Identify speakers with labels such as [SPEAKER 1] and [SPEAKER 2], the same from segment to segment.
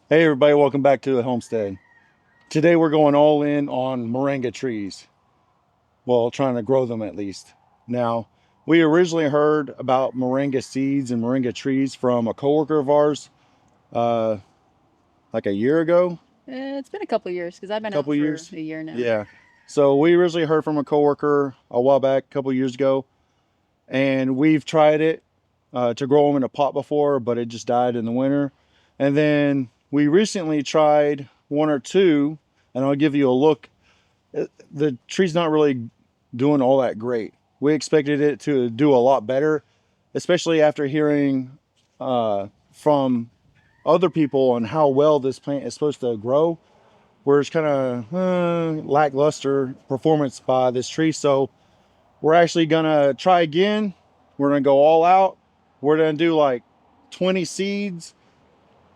[SPEAKER 1] Hey everybody, welcome back to the Homestead. Today we're going all in on moringa trees. Well, trying to grow them at least. Now, we originally heard about moringa seeds and moringa trees from a coworker of ours uh, like a year ago,
[SPEAKER 2] It's been a couple years because I've
[SPEAKER 1] a
[SPEAKER 2] been out
[SPEAKER 1] couple
[SPEAKER 2] for
[SPEAKER 1] years.
[SPEAKER 2] a year now.
[SPEAKER 1] Yeah. So we originally heard from a coworker a while back, a couple years ago, and we've tried it to grow them in a pot before, but it just died in the winter. And then we recently tried one or two, and I'll give you a look. The tree's not really doing all that great. We expected it to do a lot better, especially after hearing from other people on how well this plant is supposed to grow. Where it's kind of lackluster performance by this tree. So we're actually gonna try again. We're gonna go all out. We're gonna do like 20 seeds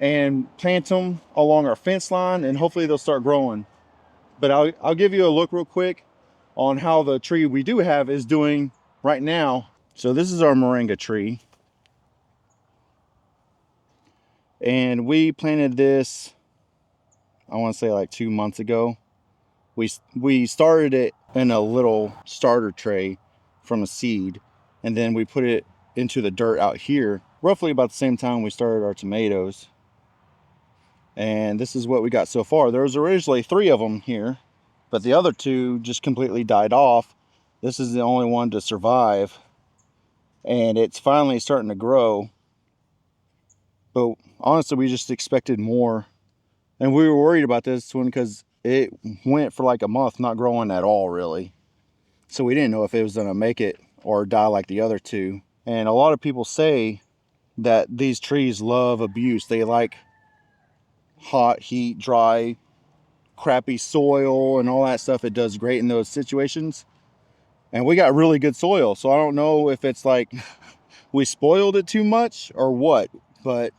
[SPEAKER 1] and plant them along our fence line, and hopefully they'll start growing. But I'll give you a look real quick on how the tree we do have is doing right now. So this is our moringa tree, and we planted this, I want to say like 2 months ago. We started it in a little starter tray from a seed, and then we put it into the dirt out here roughly about the same time we started our tomatoes. And this is what we got so far. There was originally 3 of them here, but the other 2 just completely died off. This is the only one to survive, and it's finally starting to grow. But honestly, we just expected more, and we were worried about this one because it went for like a month not growing at all, really. So we didn't know if it was gonna make it or die like the other 2. And a lot of people say that these trees love abuse. They like hot, heat, dry, crappy soil and all that stuff. It does great in those situations. And we got really good soil. So I don't know if it's like we spoiled it too much or what, but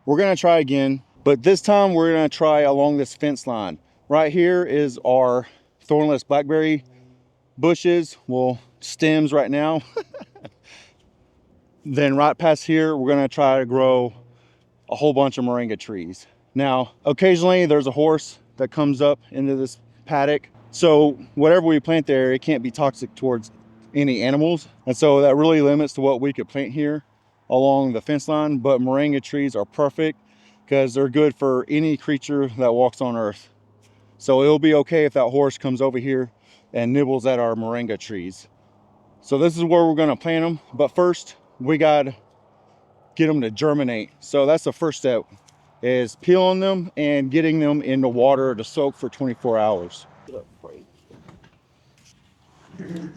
[SPEAKER 1] we're gonna try again. But this time we're gonna try along this fence line. Right here is our thornless blackberry bushes, well, stems right now. Then right past here, we're gonna try to grow a whole bunch of moringa trees. Now, occasionally there's a horse that comes up into this paddock. So whatever we plant there, it can't be toxic towards any animals. And so that really limits to what we could plant here along the fence line. But moringa trees are perfect because they're good for any creature that walks on earth. So it'll be okay if that horse comes over here and nibbles at our moringa trees. So this is where we're gonna plant them. But first, we got get them to germinate. So that's the first step, is peeling them and getting them in the water to soak for 24 hours.
[SPEAKER 2] Man,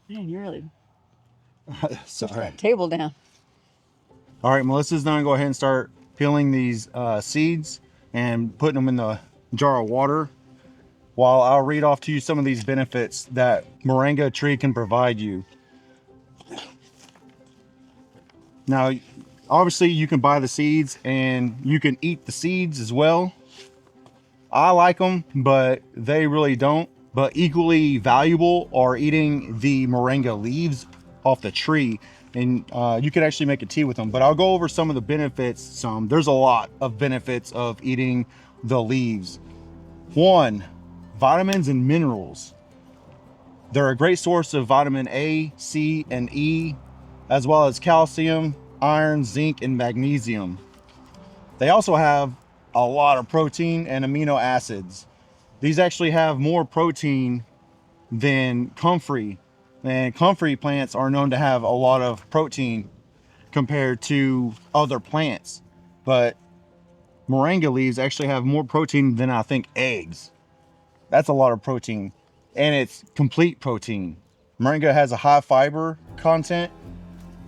[SPEAKER 2] you're really pushing
[SPEAKER 1] Sorry.
[SPEAKER 2] that table down.
[SPEAKER 1] All right, Melissa's gonna go ahead and start peeling these seeds and putting them in the jar of water, while I'll read off to you some of these benefits that moringa tree can provide you. Now, obviously you can buy the seeds and you can eat the seeds as well. I like them, but they really don't. But equally valuable are eating the moringa leaves off the tree, and you can actually make a tea with them. But I'll go over some of the benefits. There's a lot of benefits of eating the leaves. 1, vitamins and minerals. They're a great source of vitamin A, C, and E, as well as calcium, iron, zinc, and magnesium. They also have a lot of protein and amino acids. These actually have more protein than comfrey, and comfrey plants are known to have a lot of protein compared to other plants. But moringa leaves actually have more protein than I think eggs. That's a lot of protein, and it's complete protein. Moringa has a high fiber content,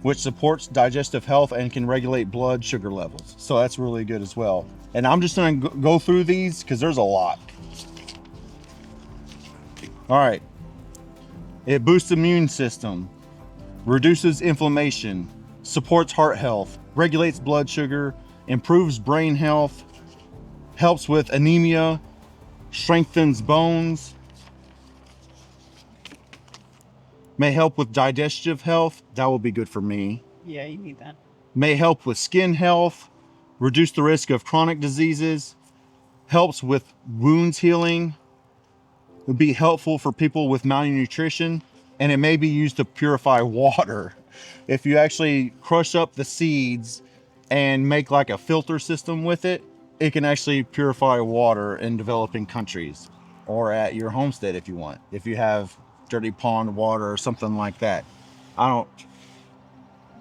[SPEAKER 1] which supports digestive health and can regulate blood sugar levels. So that's really good as well. And I'm just gonna go through these because there's a lot. All right. It boosts the immune system, reduces inflammation, supports heart health, regulates blood sugar, improves brain health, helps with anemia, strengthens bones, may help with digestive health. That will be good for me.
[SPEAKER 2] Yeah, you need that.
[SPEAKER 1] may help with skin health, reduce the risk of chronic diseases, helps with wounds healing, would be helpful for people with malnutrition, and it may be used to purify water. If you actually crush up the seeds and make like a filter system with it, it can actually purify water in developing countries or at your homestead if you want. If you have dirty pond water or something like that. I don't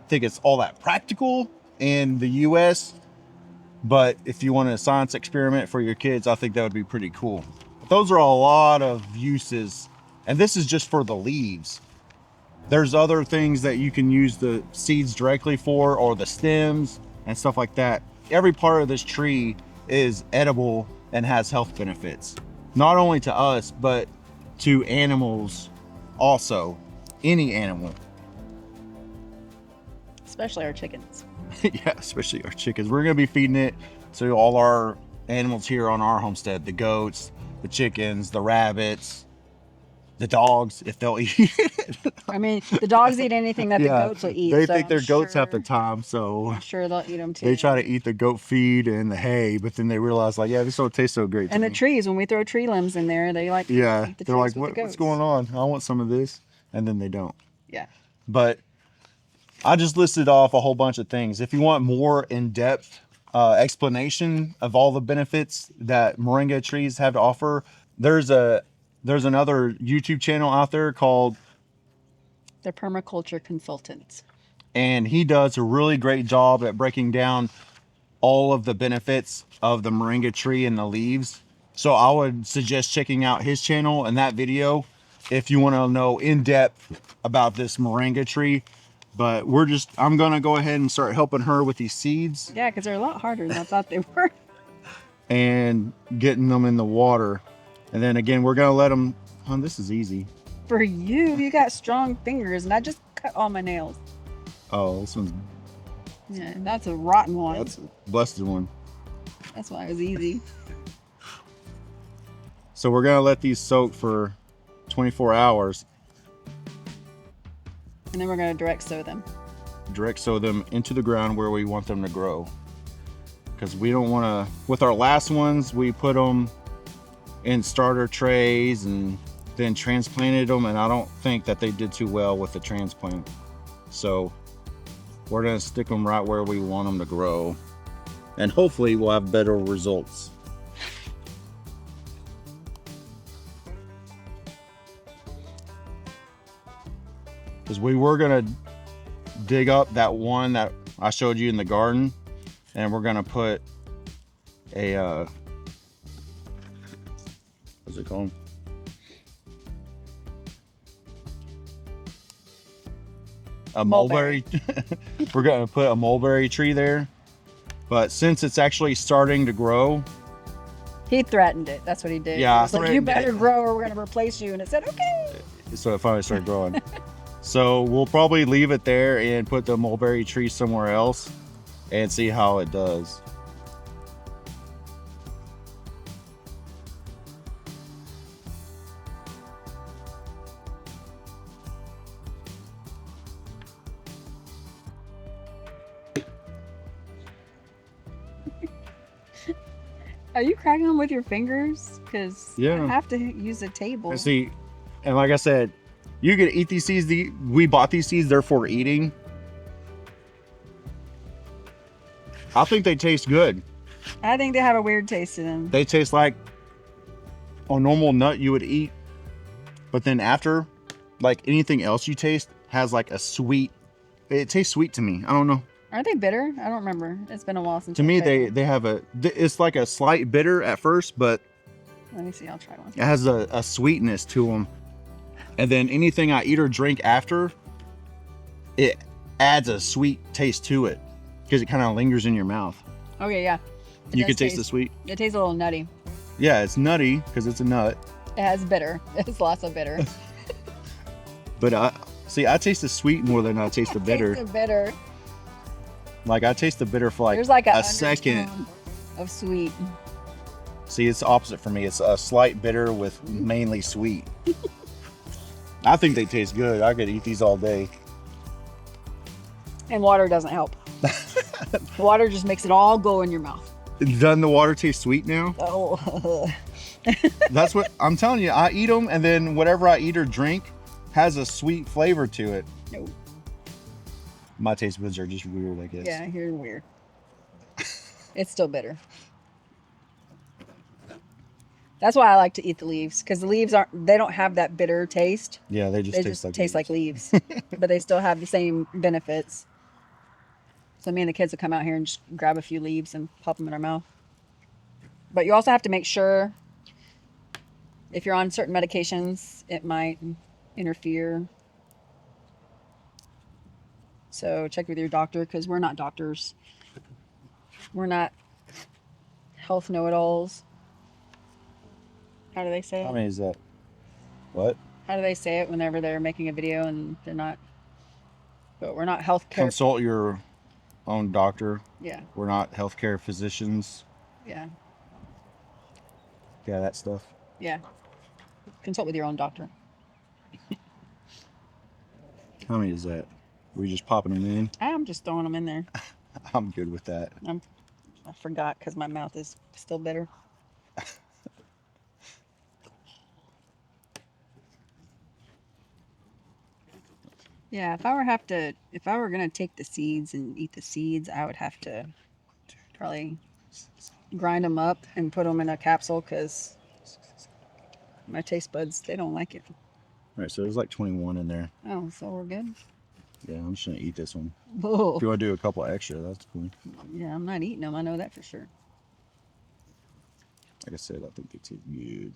[SPEAKER 1] think it's all that practical in the US, but if you want a science experiment for your kids, I think that would be pretty cool. But those are a lot of uses, and this is just for the leaves. There's other things that you can use the seeds directly for, or the stems and stuff like that. Every part of this tree is edible and has health benefits, not only to us, but to animals also, any animal.
[SPEAKER 2] Especially our chickens.
[SPEAKER 1] Yeah, especially our chickens. We're gonna be feeding it to all our animals here on our homestead, the goats, the chickens, the rabbits, the dogs, if they'll eat it.
[SPEAKER 2] I mean, the dogs eat anything that the goats will eat.
[SPEAKER 1] They
[SPEAKER 2] so
[SPEAKER 1] think they're
[SPEAKER 2] I'm
[SPEAKER 1] goats
[SPEAKER 2] sure,
[SPEAKER 1] half the time, so
[SPEAKER 2] I'm sure they'll eat them too.
[SPEAKER 1] they try to eat the goat feed and the hay, but then they realize, like, yeah, this don't taste so great to
[SPEAKER 2] And the
[SPEAKER 1] me.
[SPEAKER 2] trees, when we throw tree limbs in there, they like to
[SPEAKER 1] Yeah,
[SPEAKER 2] eat the
[SPEAKER 1] they're
[SPEAKER 2] trees
[SPEAKER 1] like,
[SPEAKER 2] with the
[SPEAKER 1] what's
[SPEAKER 2] goats.
[SPEAKER 1] going on? I want some of this, and then they don't.
[SPEAKER 2] Yeah.
[SPEAKER 1] But I just listed off a whole bunch of things. If you want more in-depth explanation of all the benefits that moringa trees have to offer, there's another YouTube channel out there called
[SPEAKER 2] They're permaculture consultants.
[SPEAKER 1] and he does a really great job at breaking down all of the benefits of the moringa tree and the leaves. So I would suggest checking out his channel and that video if you want to know in depth about this moringa tree. But I'm gonna go ahead and start helping her with these seeds
[SPEAKER 2] Yeah, because they're a lot harder than I thought they were.
[SPEAKER 1] and getting them in the water. And then again, we're gonna let them, this is easy.
[SPEAKER 2] For you got strong fingers, and I just cut all my nails.
[SPEAKER 1] Oh, this one's,
[SPEAKER 2] Yeah, that's a rotten one.
[SPEAKER 1] that's a busted one.
[SPEAKER 2] That's why it was easy.
[SPEAKER 1] So we're gonna let these soak for 24 hours.
[SPEAKER 2] And then we're going to direct sow them.
[SPEAKER 1] Direct sow them into the ground where we want them to grow. Because we don't want to, with our last ones, we put them in starter trays and then transplanted them, and I don't think that they did too well with the transplant. So we're gonna stick them right where we want them to grow, and hopefully we'll have better results. Because we were gonna dig up that one that I showed you in the garden, and we're gonna put a what's it called? A mulberry. We're gonna put a mulberry tree there, but since it's actually starting to grow,
[SPEAKER 2] He threatened it. That's what he did.
[SPEAKER 1] Yeah,
[SPEAKER 2] He was like, you
[SPEAKER 1] threatened
[SPEAKER 2] better
[SPEAKER 1] it.
[SPEAKER 2] grow or we're going to replace you. And it said, okay.
[SPEAKER 1] so it finally started growing. So we'll probably leave it there and put the mulberry tree somewhere else and see how it does.
[SPEAKER 2] Are you cracking them with your fingers? Because
[SPEAKER 1] Yeah.
[SPEAKER 2] I have to use a table.
[SPEAKER 1] And see, and like I said, you can eat these seeds. We bought these seeds, they're for eating. I think they taste good.
[SPEAKER 2] I think they have a weird taste to them.
[SPEAKER 1] They taste like a normal nut you would eat, but then after, like anything else you taste has like a sweet, it tastes sweet to me. I don't know.
[SPEAKER 2] Are they bitter? I don't remember. It's been a while since
[SPEAKER 1] To
[SPEAKER 2] I
[SPEAKER 1] me,
[SPEAKER 2] tried
[SPEAKER 1] they have it's like a slight bitter at first, but
[SPEAKER 2] them. Let me see. I'll try one.
[SPEAKER 1] it has a sweetness to them. And then anything I eat or drink after, it adds a sweet taste to it because it kind of lingers in your mouth.
[SPEAKER 2] Okay, yeah. It
[SPEAKER 1] You
[SPEAKER 2] does
[SPEAKER 1] can taste the sweet.
[SPEAKER 2] It tastes a little nutty.
[SPEAKER 1] Yeah, it's nutty because it's a nut.
[SPEAKER 2] It has bitter. It's lots of bitter.
[SPEAKER 1] But I taste the sweet more than I taste the bitter.
[SPEAKER 2] Tastes the bitter.
[SPEAKER 1] Like I taste the bitter for like,
[SPEAKER 2] There's like
[SPEAKER 1] a second.
[SPEAKER 2] undertone of sweet.
[SPEAKER 1] See, it's the opposite for me. It's a slight bitter with mainly sweet. I think they taste good. I could eat these all day.
[SPEAKER 2] And water doesn't help. Water just makes it all go in your mouth.
[SPEAKER 1] Doesn't the water taste sweet now?
[SPEAKER 2] Oh.
[SPEAKER 1] That's what I'm telling you. I eat them, and then whatever I eat or drink has a sweet flavor to it.
[SPEAKER 2] No.
[SPEAKER 1] My taste buds are just weird, I guess.
[SPEAKER 2] Yeah, you're weird. It's still bitter. That's why I like to eat the leaves, because the leaves they don't have that bitter taste.
[SPEAKER 1] Yeah, they just
[SPEAKER 2] taste like leaves. But they still have the same benefits. So me and the kids will come out here and just grab a few leaves and pop them in our mouth. But you also have to make sure, if you're on certain medications, it might interfere. So check with your doctor, because we're not doctors. We're not health know-it-alls. How do they say it?
[SPEAKER 1] How many is that? What?
[SPEAKER 2] How do they say it whenever they're making a video and they're not? But we're not healthcare.
[SPEAKER 1] Consult your own doctor.
[SPEAKER 2] Yeah.
[SPEAKER 1] We're not healthcare physicians.
[SPEAKER 2] Yeah.
[SPEAKER 1] Yeah, that stuff.
[SPEAKER 2] Yeah. Consult with your own doctor.
[SPEAKER 1] How many is that? We just popping them in?
[SPEAKER 2] I'm just throwing them in there.
[SPEAKER 1] I'm good with that.
[SPEAKER 2] I forgot because my mouth is still bitter. Yeah, if I were gonna take the seeds and eat the seeds, I would have to probably grind them up and put them in a capsule, because my taste buds, they don't like it.
[SPEAKER 1] All right, so there's like 21 in there.
[SPEAKER 2] Oh, so we're good.
[SPEAKER 1] Yeah, I'm just gonna eat this one.
[SPEAKER 2] Whoa.
[SPEAKER 1] If you want to do a couple extra, that's cool.
[SPEAKER 2] Yeah, I'm not eating them. I know that for sure.
[SPEAKER 1] Like I said, I think they taste good.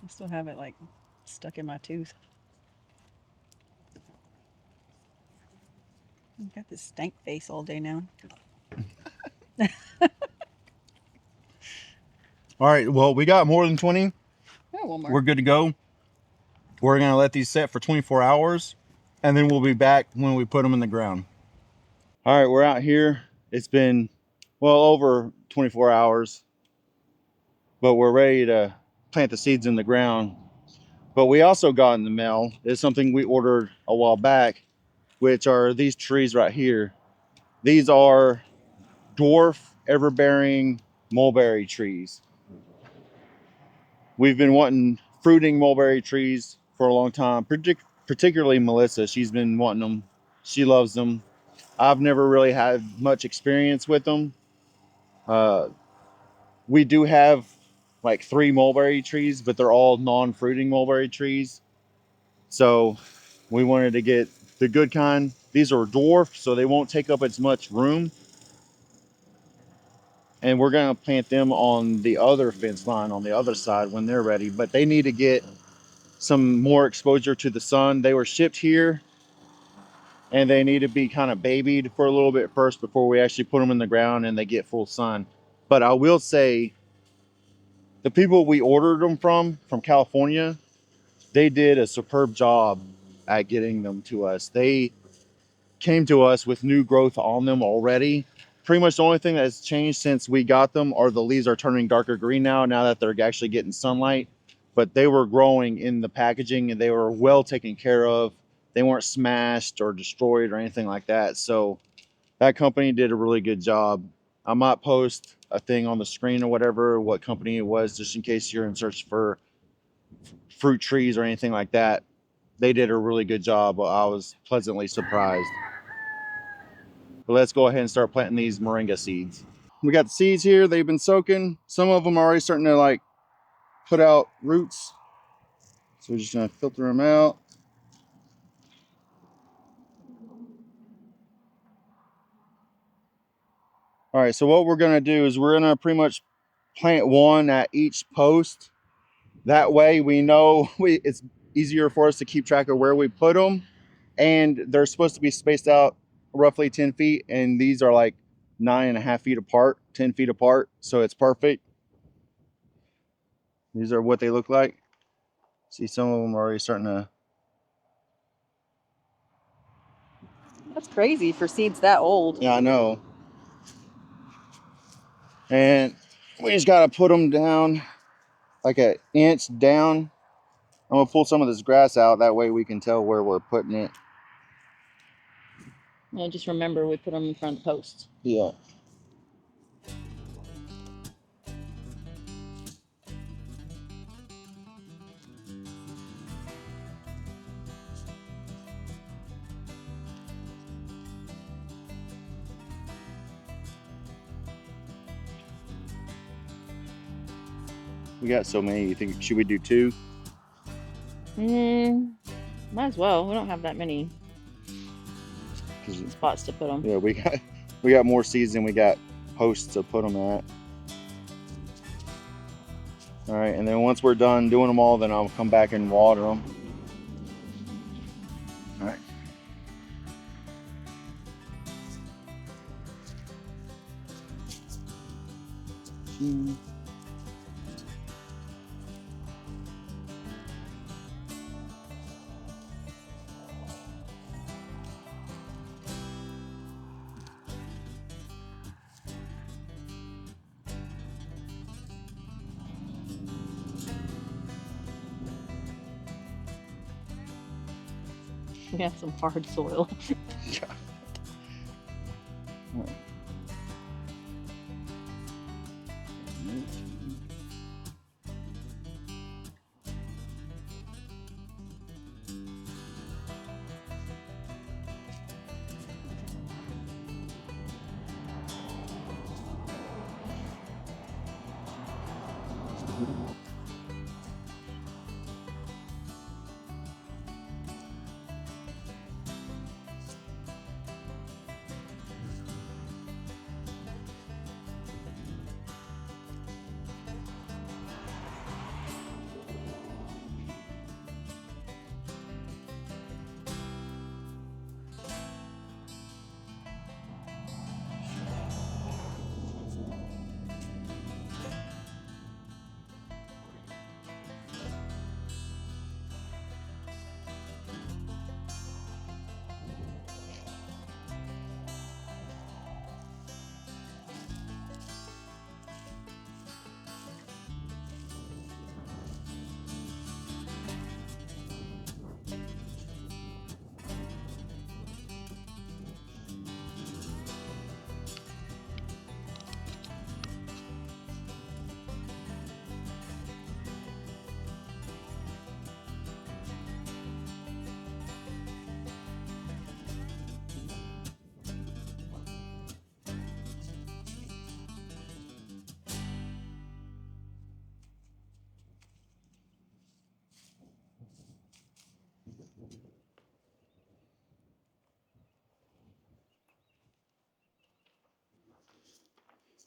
[SPEAKER 2] I still have it like stuck in my tooth. I've got this stank face all day now.
[SPEAKER 1] All right, well, we got more than 20.
[SPEAKER 2] Oh, one more.
[SPEAKER 1] We're good to go. We're gonna let these set for 24 hours, and then we'll be back when we put them in the ground. All right, we're out here. It's been, well, over 24 hours, but we're ready to plant the seeds in the ground. But we also got in the mail is something we ordered a while back, which are these trees right here. These are Dwarf Everbearing Mulberry Trees. We've been wanting fruiting mulberry trees for a long time, particularly Melissa. She's been wanting them. She loves them. I've never really had much experience with them. We do have like 3 mulberry trees, but they're all non-fruiting mulberry trees. So we wanted to get the good kind. These are dwarf, so they won't take up as much room. And we're going to plant them on the other fence line on the other side when they're ready. But they need to get some more exposure to the sun. They were shipped here, and they need to be kind of babied for a little bit first before we actually put them in the ground and they get full sun. But I will say, the people we ordered them from California, they did a superb job at getting them to us. They came to us with new growth on them already. Pretty much the only thing that's changed since we got them are the leaves are turning darker green now that they're actually getting sunlight. But they were growing in the packaging, and they were well taken care of. They weren't smashed or destroyed or anything like that. So that company did a really good job. I might post a thing on the screen or whatever, what company it was, just in case you're in search for fruit trees or anything like that. They did a really good job. I was pleasantly surprised. But let's go ahead and start planting these moringa seeds. We got the seeds here. They've been soaking. Some of them are already starting to like put out roots. So we're just gonna filter them out. All right, so what we're gonna do is we're gonna pretty much plant one at each post. That way we know it's easier for us to keep track of where we put them. And they're supposed to be spaced out roughly 10 feet. And these are like 9.5 feet apart, 10 feet apart. So it's perfect. These are what they look like. See, some of them are already starting to.
[SPEAKER 2] That's crazy for seeds that old.
[SPEAKER 1] Yeah, I know. And we just got to put them down like an inch down I'm gonna pull some of this grass out. That way we can tell where we're putting it.
[SPEAKER 2] Yeah, just remember we put them in front of the post.
[SPEAKER 1] Yeah. We got so many. You think, should we do 2?
[SPEAKER 2] Might as well. We don't have that many spots to put them.
[SPEAKER 1] Yeah, we got more seeds than we got posts to put them at. All right, and then once we're done doing them all, then I'll come back and water them. All right.
[SPEAKER 2] We have some hard soil.
[SPEAKER 1] Yeah. All right.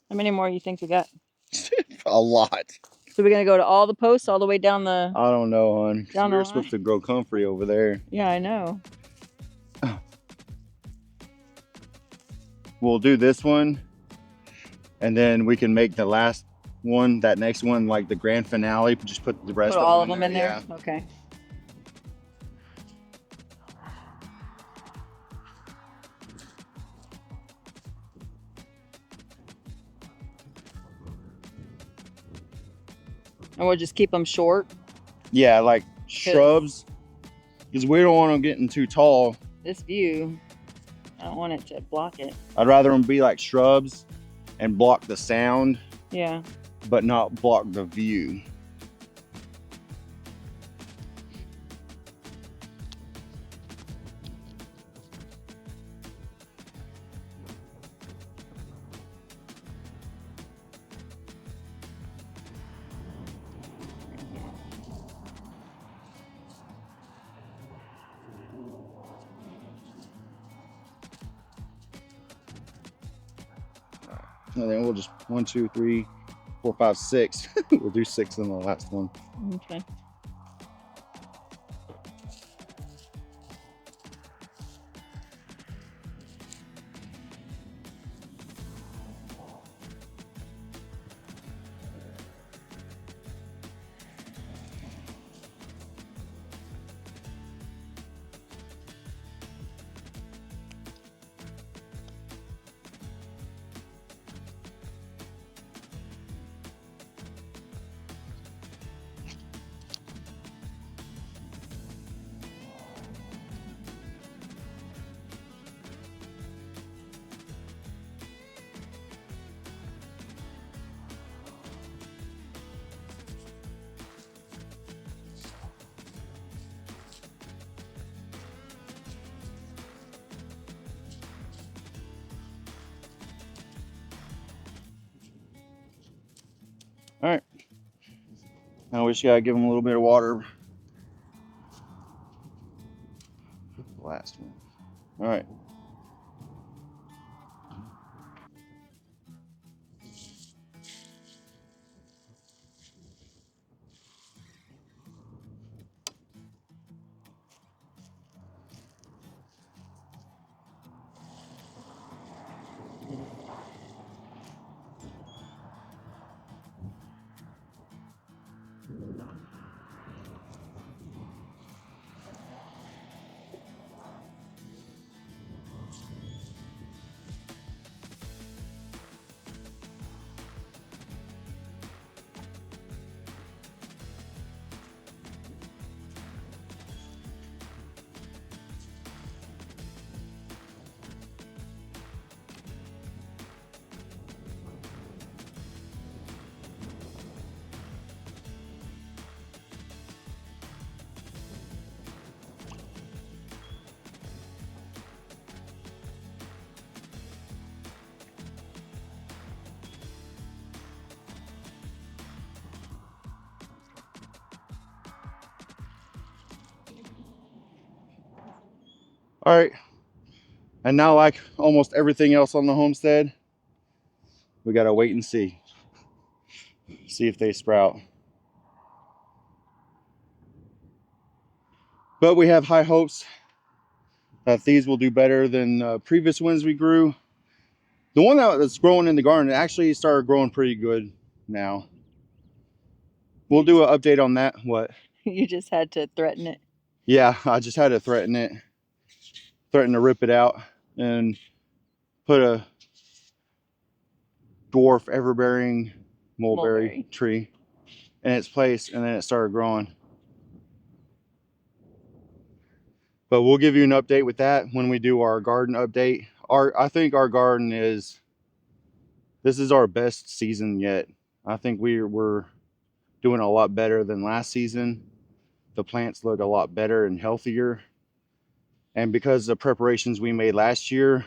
[SPEAKER 2] How many more you think we got?
[SPEAKER 1] A lot.
[SPEAKER 2] So we're gonna go to all the posts all the way down the.
[SPEAKER 1] I don't know, hon.
[SPEAKER 2] Down the
[SPEAKER 1] We're
[SPEAKER 2] line?
[SPEAKER 1] supposed to grow comfrey over there.
[SPEAKER 2] Yeah, I know.
[SPEAKER 1] We'll do this one, and then we can make the last one, that next one, like the grand finale. Just put the rest
[SPEAKER 2] Put
[SPEAKER 1] of
[SPEAKER 2] all
[SPEAKER 1] them
[SPEAKER 2] of them in there.
[SPEAKER 1] Yeah.
[SPEAKER 2] Okay. And we'll just keep them short.
[SPEAKER 1] Yeah, like shrubs, because we don't want them getting too tall.
[SPEAKER 2] This view, I don't want it to block it.
[SPEAKER 1] I'd rather them be like shrubs and block the sound.
[SPEAKER 2] Yeah.
[SPEAKER 1] But not block the view. And then we'll just 1, 2, 3, 4, 5, 6. We'll do 6 in the last one.
[SPEAKER 2] Okay.
[SPEAKER 1] Now we just gotta give them a little bit of water. Last one. All right. All right. And now, like almost everything else on the homestead, we gotta wait and see if they sprout. But we have high hopes that these will do better than previous ones we grew. The one that's growing in the garden actually started growing pretty good now. We'll do an update on that. What?
[SPEAKER 2] You just had to threaten it.
[SPEAKER 1] Yeah, I just had to threaten to rip it out and put a dwarf everbearing mulberry tree in its place, and then it started growing. But we'll give you an update with that when we do our garden update. I think our garden this is our best season yet. I think we're doing a lot better than last season. The plants look a lot better and healthier. And because of the preparations we made last year,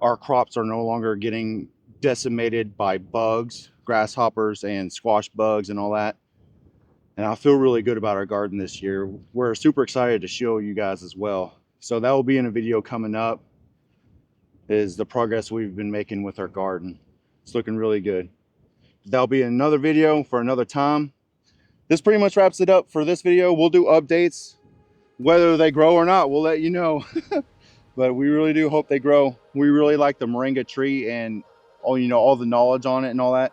[SPEAKER 1] our crops are no longer getting decimated by bugs, grasshoppers, and squash bugs and all that. And I feel really good about our garden this year. We're super excited to show you guys as well. So that will be in a video coming up, is the progress we've been making with our garden. It's looking really good. That'll be another video for another time. This pretty much wraps it up for this video. We'll do updates. Whether they grow or not, we'll let you know. But we really do hope they grow. We really like the Moringa tree and all the knowledge on it and all that.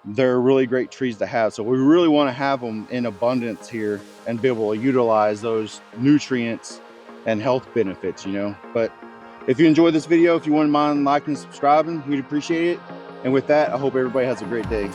[SPEAKER 1] They're really great trees to have. So we really want to have them in abundance here and be able to utilize those nutrients and health benefits, But if you enjoyed this video, if you wouldn't mind liking and subscribing, we'd appreciate it. And with that, I hope everybody has a great day.